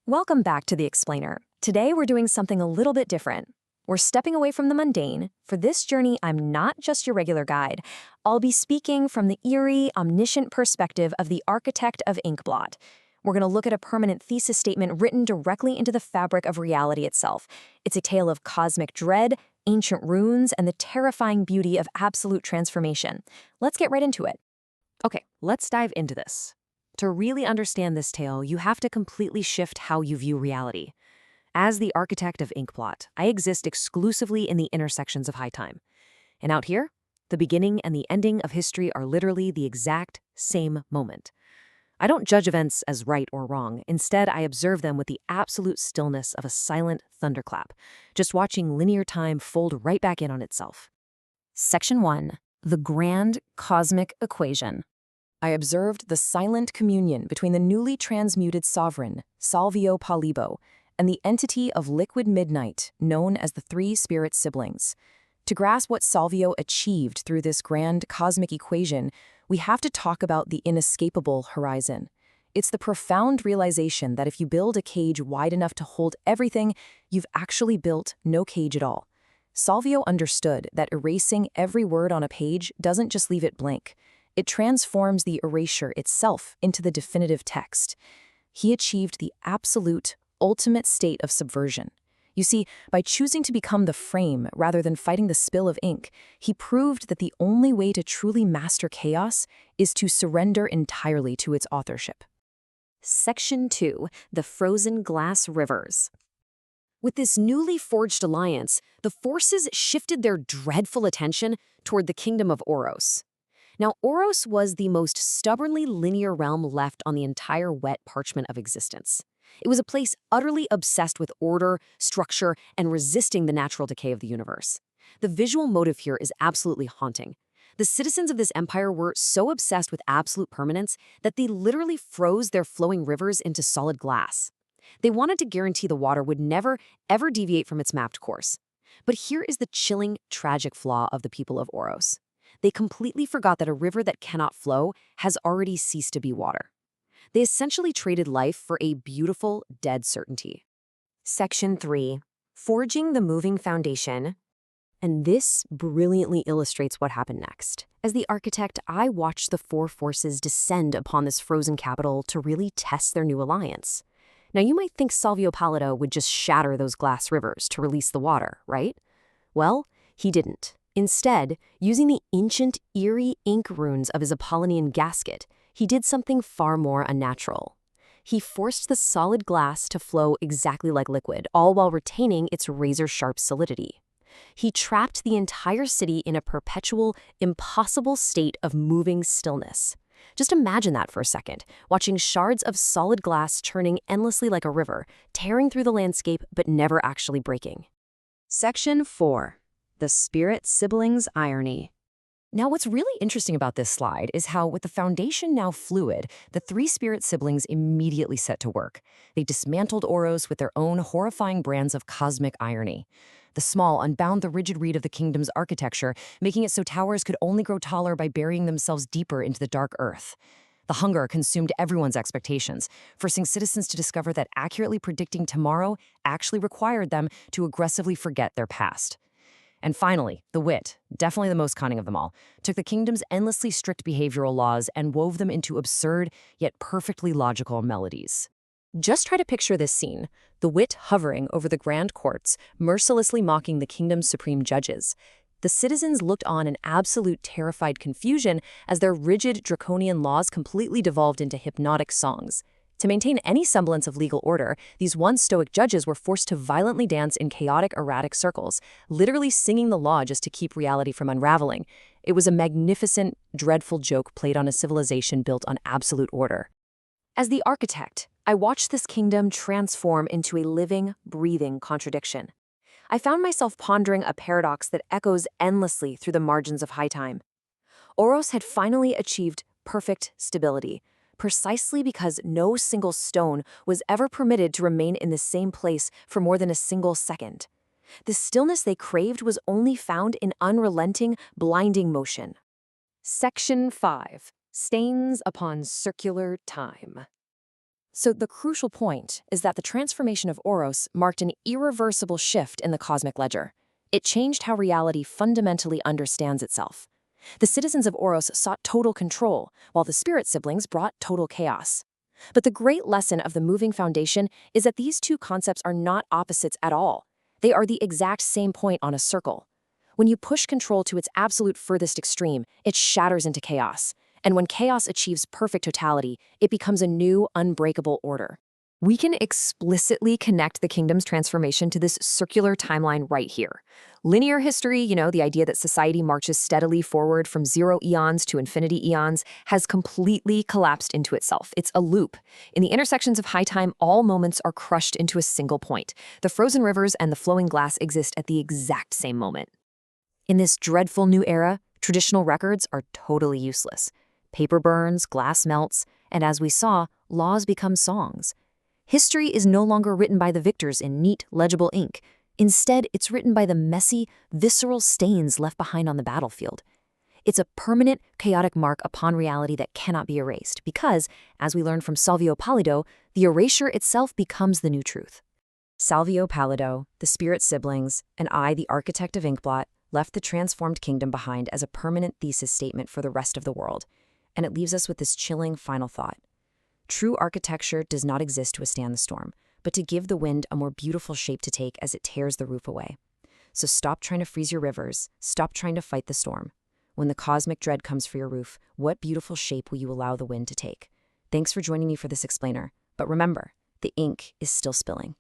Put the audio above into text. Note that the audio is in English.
Welcome back to The Explainer. Today we're doing something a little bit different. We're stepping away from the mundane. For this journey, I'm not just your regular guide. I'll be speaking from the eerie, omniscient perspective of the architect of Inkblot. We're going to look at a permanent thesis statement written directly into the fabric of reality itself. It's a tale of cosmic dread, ancient runes, and the terrifying beauty of absolute transformation. Let's get right into it. Okay, let's dive into this. To really understand this tale, you have to completely shift how you view reality. As the architect of Inkblot, I exist exclusively in the intersections of high time. And out here, the beginning and the ending of history are literally the exact same moment. I don't judge events as right or wrong. Instead, I observe them with the absolute stillness of a silent thunderclap, just watching linear time fold right back in on itself. Section 1. The Grand Cosmic Equation. I observed the silent communion between the newly transmuted sovereign, Salvio Polybo, and the entity of liquid midnight, known as the Three Spirit Siblings. To grasp what Salvio achieved through this grand cosmic equation, we have to talk about the inescapable horizon. It's the profound realization that if you build a cage wide enough to hold everything, you've actually built no cage at all. Salvio understood that erasing every word on a page doesn't just leave it blank. It transforms the erasure itself into the definitive text. He achieved the absolute, ultimate state of subversion. You see, by choosing to become the frame rather than fighting the spill of ink, he proved that the only way to truly master chaos is to surrender entirely to its authorship. Section 2. The Frozen Glass Rivers. With this newly forged alliance, the forces shifted their dreadful attention toward the kingdom of Oros. Now, Oros was the most stubbornly linear realm left on the entire wet parchment of existence. It was a place utterly obsessed with order, structure, and resisting the natural decay of the universe. The visual motive here is absolutely haunting. The citizens of this empire were so obsessed with absolute permanence that they literally froze their flowing rivers into solid glass. They wanted to guarantee the water would never, ever deviate from its mapped course. But here is the chilling, tragic flaw of the people of Oros. They completely forgot that a river that cannot flow has already ceased to be water. They essentially traded life for a beautiful, dead certainty. Section 3. Forging the Moving Foundation. And this brilliantly illustrates what happened next. As the architect, I watched the four forces descend upon this frozen capital to really test their new alliance. Now, you might think Salvio Palido would just shatter those glass rivers to release the water, right? Well, he didn't. Instead, using the ancient, eerie ink runes of his Apollonian gasket, he did something far more unnatural. He forced the solid glass to flow exactly like liquid, all while retaining its razor-sharp solidity. He trapped the entire city in a perpetual, impossible state of moving stillness. Just imagine that for a second, watching shards of solid glass churning endlessly like a river, tearing through the landscape but never actually breaking. Section 4. The Spirit Siblings' Irony. Now, what's really interesting about this slide is how, with the foundation now fluid, the three spirit siblings immediately set to work. They dismantled Oros with their own horrifying brands of cosmic irony. The small unbound the rigid reed of the kingdom's architecture, making it so towers could only grow taller by burying themselves deeper into the dark earth. The hunger consumed everyone's expectations, forcing citizens to discover that accurately predicting tomorrow actually required them to aggressively forget their past. And finally, the wit, definitely the most cunning of them all, took the kingdom's endlessly strict behavioral laws and wove them into absurd yet perfectly logical melodies. Just try to picture this scene, the wit hovering over the grand courts, mercilessly mocking the kingdom's supreme judges. The citizens looked on in absolute terrified confusion as their rigid, draconian laws completely devolved into hypnotic songs. To maintain any semblance of legal order, these once stoic judges were forced to violently dance in chaotic, erratic circles, literally singing the law just to keep reality from unraveling. It was a magnificent, dreadful joke played on a civilization built on absolute order. As the architect, I watched this kingdom transform into a living, breathing contradiction. I found myself pondering a paradox that echoes endlessly through the margins of high time. Oros had finally achieved perfect stability, precisely because no single stone was ever permitted to remain in the same place for more than a single second. The stillness they craved was only found in unrelenting, blinding motion. Section 5. Stains upon Circular Time. So the crucial point is that the transformation of Oros marked an irreversible shift in the cosmic ledger. It changed how reality fundamentally understands itself. The citizens of Oros sought total control, while the spirit siblings brought total chaos. But the great lesson of the moving foundation is that these two concepts are not opposites at all. They are the exact same point on a circle. When you push control to its absolute furthest extreme, it shatters into chaos. And when chaos achieves perfect totality, it becomes a new, unbreakable order. We can explicitly connect the kingdom's transformation to this circular timeline right here. Linear history, the idea that society marches steadily forward from 0 eons to infinity eons, has completely collapsed into itself. It's a loop. In the intersections of high time, all moments are crushed into a single point. The frozen rivers and the flowing glass exist at the exact same moment. In this dreadful new era, traditional records are totally useless. Paper burns, glass melts, and as we saw, laws become songs. History is no longer written by the victors in neat, legible ink. Instead, it's written by the messy, visceral stains left behind on the battlefield. It's a permanent, chaotic mark upon reality that cannot be erased because, as we learned from Salvio Pallido, the erasure itself becomes the new truth. Salvio Pallido, the spirit siblings, and I, the architect of Inkblot, left the transformed kingdom behind as a permanent thesis statement for the rest of the world. And it leaves us with this chilling final thought. True architecture does not exist to withstand the storm, but to give the wind a more beautiful shape to take as it tears the roof away. So stop trying to freeze your rivers, stop trying to fight the storm. When the cosmic dread comes for your roof, what beautiful shape will you allow the wind to take? Thanks for joining me for this explainer, but remember, the ink is still spilling.